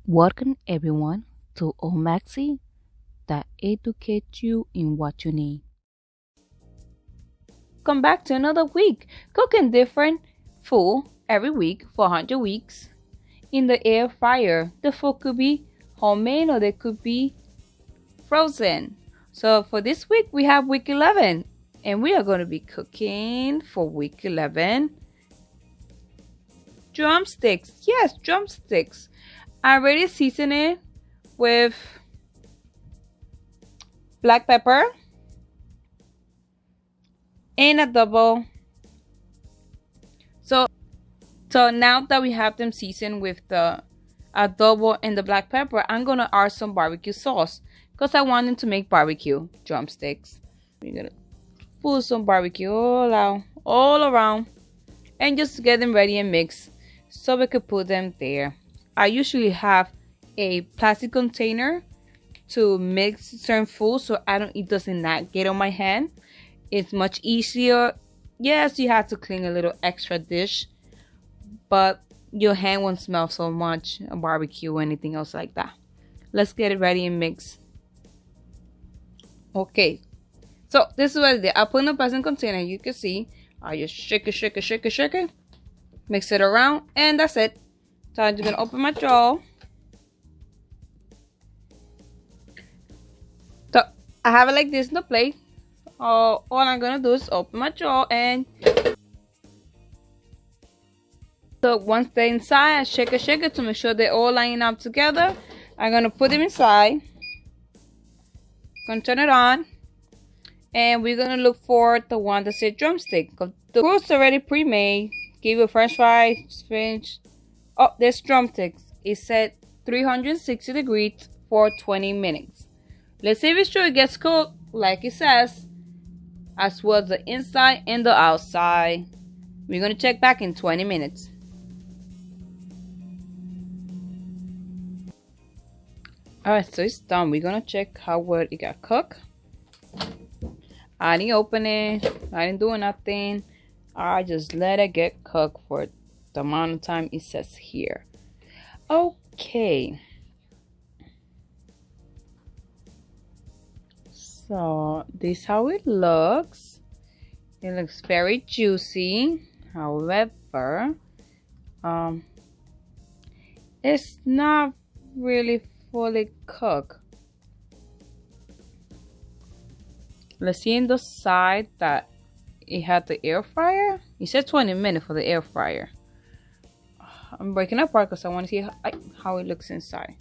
Welcome everyone to Maxy that educates you in what you need. Come back to another week, cooking different food every week for 100 weeks in the air fryer. The food could be homemade or they could be frozen. So for this week we have week 11 and we are going to be cooking for week 11 drumsticks. Yes, drumsticks. I already seasoned it with black pepper and adobo. So now that we have them seasoned with the adobo and the black pepper, I'm gonna add some barbecue sauce because I wanted to make barbecue drumsticks. We're gonna put some barbecue all around, and just get them ready and mix so we could put them there. I usually have a plastic container to mix certain food so it doesn't not get on my hand. It's much easier. Yes, you have to clean a little extra dish, but your hand won't smell so much a barbecue or anything else like that. Let's get it ready and mix. Okay, so this is what I did. I put in a plastic container. You can see I just shake it, mix it around, and that's it. So I'm just gonna open my drawer. So I have it like this in the plate. All I'm gonna do is open my drawer, and so once they're inside, I shake it to make sure they're all lining up together. I'm gonna put them inside. Gonna turn it on, and we're gonna look for the one that says drumstick. The food's already pre-made. Give you French fries, spinach. Oh, there's drumsticks. It said 360 degrees for 20 minutes. Let's see if it's true it gets cooked like it says, as well as the inside and the outside. We're gonna check back in 20 minutes. Alright, so it's done. We're gonna check how well it got cooked. I didn't open it. I didn't do nothing. I just let it get cooked for the amount of time it says here. Okay. So this is how it looks. It looks very juicy. However, it's not really fully cooked. Let's see in the side that it had the air fryer. It said 20 minutes for the air fryer. I'm breaking apart because I want to see how it looks inside.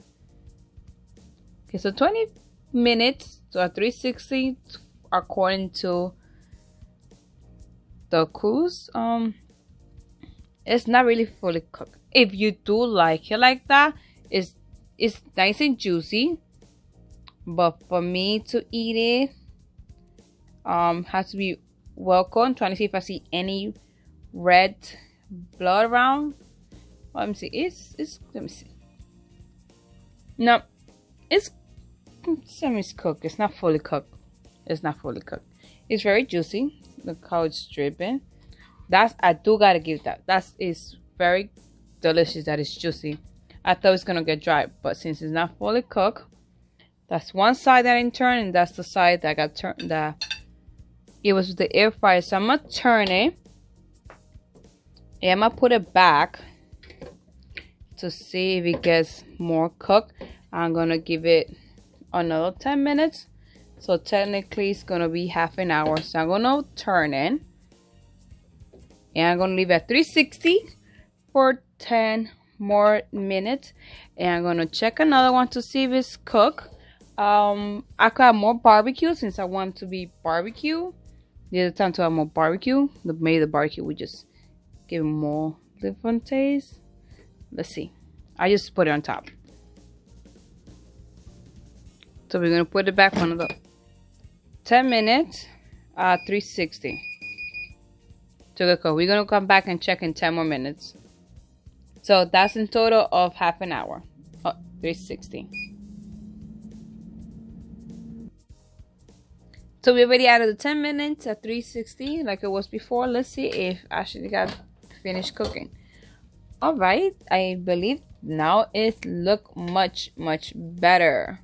Okay, so 20 minutes to 360 according to the cruise. It's not really fully cooked. If you do like it like that, it's nice and juicy. But for me to eat it, has to be well cooked. I'm trying to see if I see any red blood around. Let me see. Let me see. No, it's semi-cooked. It's not fully cooked. It's not fully cooked. It's very juicy. Look how it's dripping. I do gotta give that. That is very delicious. That is juicy. I thought it was gonna get dry, but since it's not fully cooked, that's one side that I turned, and that's the side that got turned. It was the air fryer. So I'm gonna turn it, and I'm gonna put it back to see if it gets more cooked. I'm gonna give it another 10 minutes. So technically it's gonna be half an hour. So I'm gonna turn it, and I'm gonna leave it at 360 for 10 more minutes, and I'm gonna check another one to see if it's cooked. I could have more barbecue since I want to be barbecue. The other time to have more barbecue, maybe the barbecue would just give more different taste. Let's see. I just put it on top. So we're gonna put it back on the 10 minutes, 360. To the cook. We're gonna come back and check in 10 more minutes. So that's in total of half an hour. 360. So we already added the 10 minutes at 360 like it was before. Let's see if actually got finished cooking. All right, I believe Now it look much better.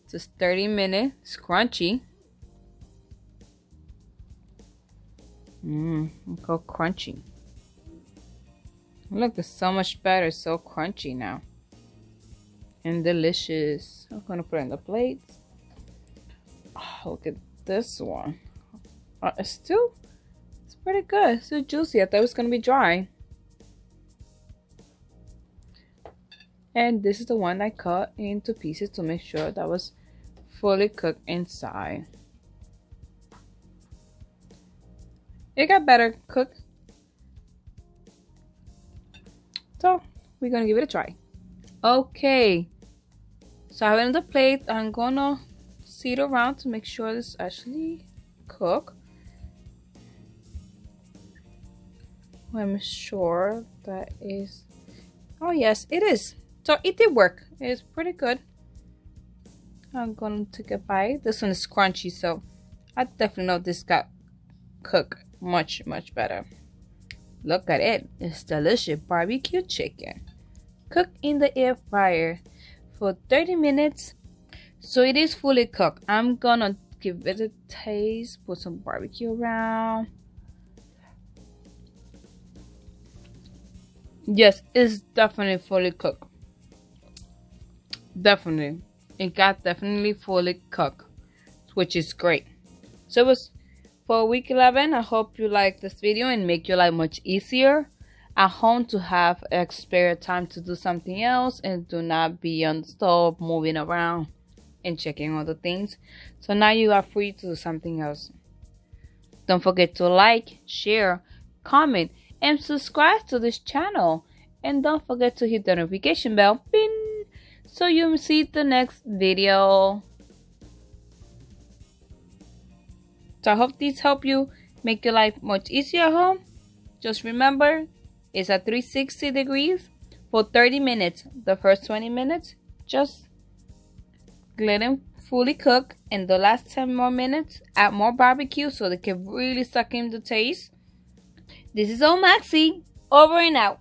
Just 30 minutes, crunchy. Look how crunchy. Look, it's so much better, so crunchy now. And delicious. I'm gonna put it in the plates. Oh, look at this one. It's pretty good. It's still juicy. I thought it was gonna be dry. And this is the one I cut into pieces to make sure that was fully cooked inside. It got better cooked. So we're gonna give it a try. Okay. So I have it on the plate. I'm gonna see it around to make sure it's actually cooked. I'm sure that is. Oh yes, it is. So it did work. It's pretty good. I'm gonna take a bite. This one is crunchy, so I definitely know this got cooked much better. Look at it. It's delicious barbecue chicken cooked in the air fryer for 30 minutes. So it is fully cooked. I'm gonna give it a taste. Put some barbecue around. Yes, it's definitely fully cooked. Definitely. It got definitely fully cooked, which is great. So it was for week 11. I hope you like this video and make your life much easier at home to have spare time to do something else and do not be on the stove moving around and checking other things. So now you are free to do something else. Don't forget to like, share, comment, and subscribe to this channel. And don't forget to hit the notification bell, pin, so you see the next video. So I hope these help you make your life much easier at home. Just remember, it's at 360 degrees for 30 minutes. The first 20 minutes, just let them fully cook. And the last 10 more minutes, add more barbecue so they can really suck in the taste. This is Maxy, over and out.